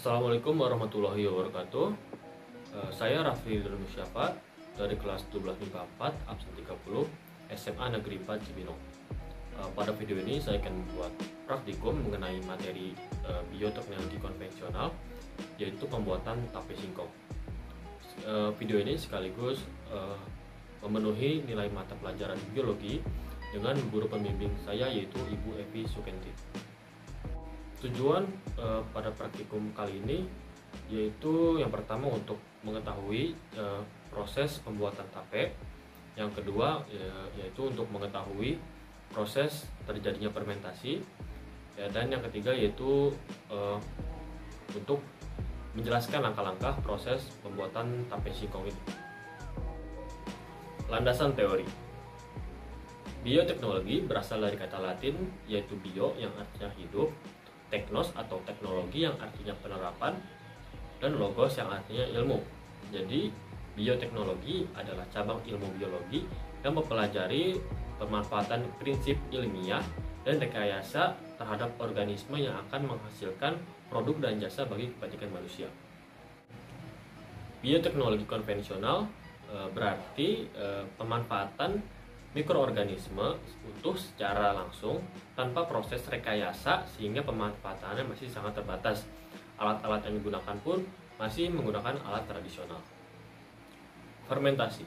Assalamualaikum warahmatullahi wabarakatuh. Saya Raffi Musyafa dari kelas 12 MIPA 4 absen 30 SMA Negeri 4 Cibinong. Pada video ini saya akan membuat praktikum mengenai materi bioteknologi konvensional, yaitu pembuatan tape singkong. Video ini sekaligus memenuhi nilai mata pelajaran biologi dengan guru pembimbing saya, yaitu Ibu Evi Sukenti. Tujuan pada praktikum kali ini yaitu yang pertama untuk mengetahui proses pembuatan tape, yang kedua yaitu untuk mengetahui proses terjadinya fermentasi, dan yang ketiga yaitu untuk menjelaskan langkah-langkah proses pembuatan tape singkong ini. Landasan teori. Bioteknologi berasal dari kata Latin yaitu bio yang artinya hidup, teknos atau teknologi yang artinya penerapan, dan logos yang artinya ilmu. Jadi bioteknologi adalah cabang ilmu biologi yang mempelajari pemanfaatan prinsip ilmiah dan rekayasa terhadap organisme yang akan menghasilkan produk dan jasa bagi kepentingan manusia. Bioteknologi konvensional berarti pemanfaatan mikroorganisme utuh secara langsung tanpa proses rekayasa, sehingga pemanfaatannya masih sangat terbatas. Alat-alat yang digunakan pun masih menggunakan alat tradisional. Fermentasi.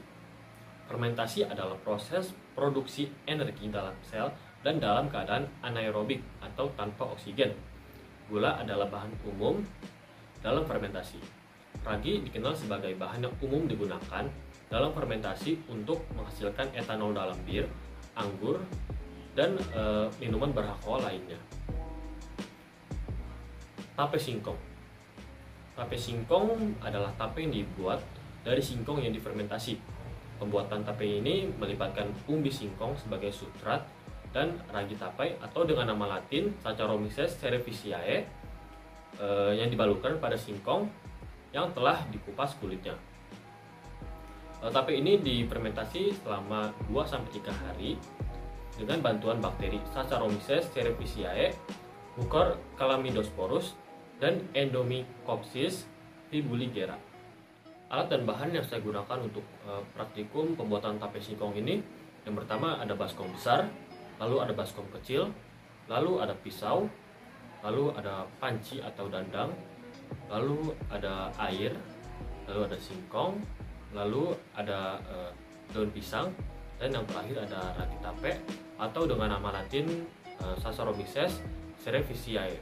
Fermentasi adalah proses produksi energi dalam sel dan dalam keadaan anaerobik atau tanpa oksigen. Gula adalah bahan umum dalam fermentasi. Ragi dikenal sebagai bahan yang umum digunakan dalam fermentasi untuk menghasilkan etanol dalam bir, anggur, dan minuman beralkohol lainnya. Tape singkong. Tape singkong adalah tape yang dibuat dari singkong yang difermentasi. Pembuatan tape ini melibatkan umbi singkong sebagai substrat dan ragi tape atau dengan nama Latin Saccharomyces cerevisiae yang dibalurkan pada singkong yang telah dikupas kulitnya. Tape ini difermentasi selama 2-3 hari dengan bantuan bakteri Saccharomyces cerevisiae, Mucor calamidiosporus, dan Endomycopsis fibuligera. Alat dan bahan yang saya gunakan untuk praktikum pembuatan tape singkong ini, yang pertama ada baskom besar, lalu ada baskom kecil, lalu ada pisau, lalu ada panci atau dandang, lalu ada air, lalu ada singkong, lalu ada daun pisang, dan yang terakhir ada ragi tape atau dengan nama Latin Saccharomyces cerevisiae.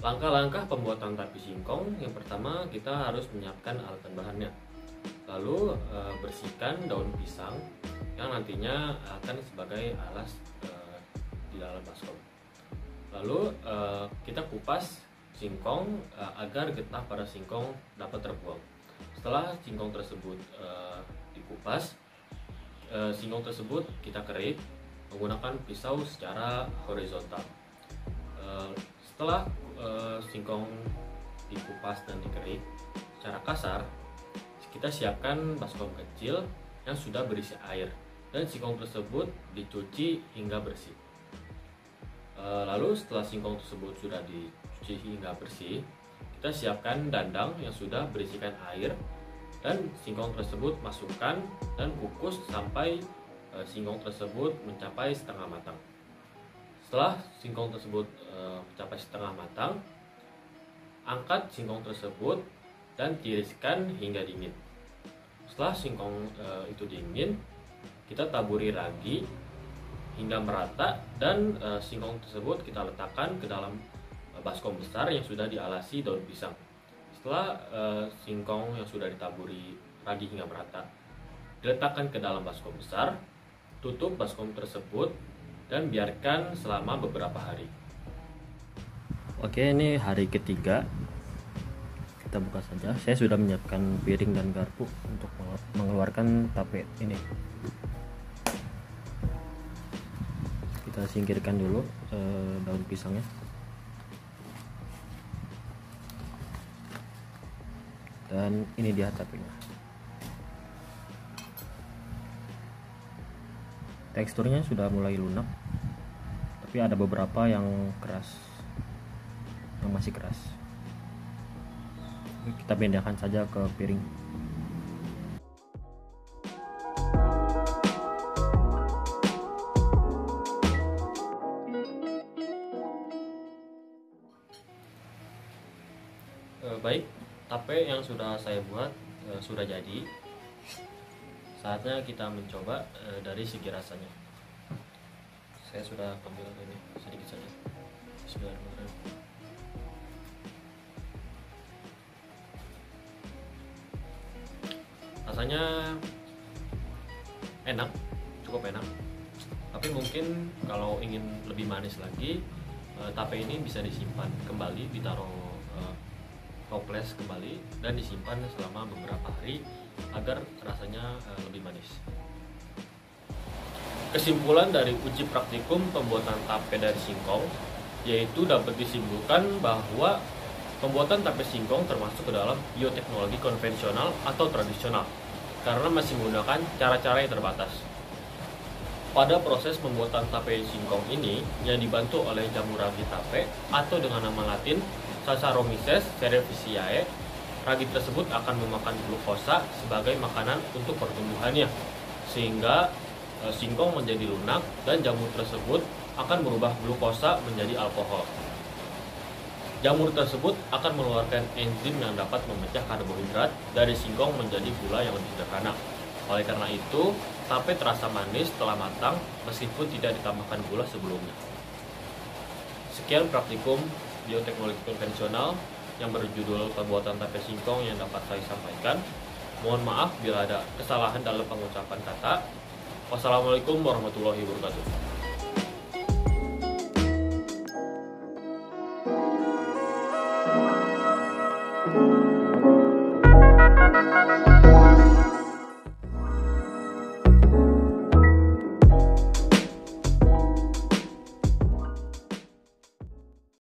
Langkah-langkah pembuatan tape singkong, yang pertama kita harus menyiapkan alat dan bahannya. Lalu bersihkan daun pisang yang nantinya akan sebagai alas di dalam baskom. Lalu kita kupas singkong agar getah pada singkong dapat terbuang. Setelah singkong tersebut dikupas, singkong tersebut kita kerik menggunakan pisau secara horizontal. Setelah singkong dikupas dan dikerik secara kasar, kita siapkan baskom kecil yang sudah berisi air, dan singkong tersebut dicuci hingga bersih. Lalu setelah singkong tersebut sudah dicuci hingga bersih, kita siapkan dandang yang sudah berisikan air, dan singkong tersebut masukkan dan kukus sampai singkong tersebut mencapai setengah matang. Setelah singkong tersebut mencapai setengah matang, angkat singkong tersebut dan tiriskan hingga dingin. Setelah singkong itu dingin, kita taburi ragi hingga merata, dan singkong tersebut kita letakkan ke dalam baskom besar yang sudah dialasi daun pisang. Setelah singkong yang sudah ditaburi ragi hingga merata diletakkan ke dalam baskom besar, tutup baskom tersebut dan biarkan selama beberapa hari. Oke, ini hari ketiga. Kita buka saja. Saya sudah menyiapkan piring dan garpu untuk mengeluarkan tape ini. Kita singkirkan dulu daun pisangnya. Dan ini dia tapenya. Teksturnya sudah mulai lunak, tapi ada beberapa yang keras, yang yang masih keras. Kita pindahkan saja ke piring. Baik, tape yang sudah saya buat sudah jadi. Saatnya kita mencoba dari segi rasanya. Saya sudah ambil ini sedikit saja. Bismillahirrahmanirrahim. Rasanya enak, cukup enak. Tapi mungkin kalau ingin lebih manis lagi, tape ini bisa disimpan kembali, ditaruh toples kembali dan disimpan selama beberapa hari agar rasanya lebih manis. Kesimpulan dari uji praktikum pembuatan tape dari singkong yaitu dapat disimpulkan bahwa pembuatan tape singkong termasuk ke dalam bioteknologi konvensional atau tradisional karena masih menggunakan cara-cara yang terbatas. Pada proses pembuatan tape singkong ini yang dibantu oleh jamur ragi tape atau dengan nama latin Saccharomyces cerevisiae, ragi tersebut akan memakan glukosa sebagai makanan untuk pertumbuhannya, sehingga singkong menjadi lunak dan jamur tersebut akan merubah glukosa menjadi alkohol. Jamur tersebut akan mengeluarkan enzim yang dapat memecah karbohidrat dari singkong menjadi gula yang lebih sederhana. Oleh karena itu, tape terasa manis setelah matang meskipun tidak ditambahkan gula sebelumnya. Sekian praktikum bioteknologi konvensional yang berjudul pembuatan tape singkong yang dapat saya sampaikan. Mohon maaf bila ada kesalahan dalam pengucapan kata. Wassalamualaikum warahmatullahi wabarakatuh.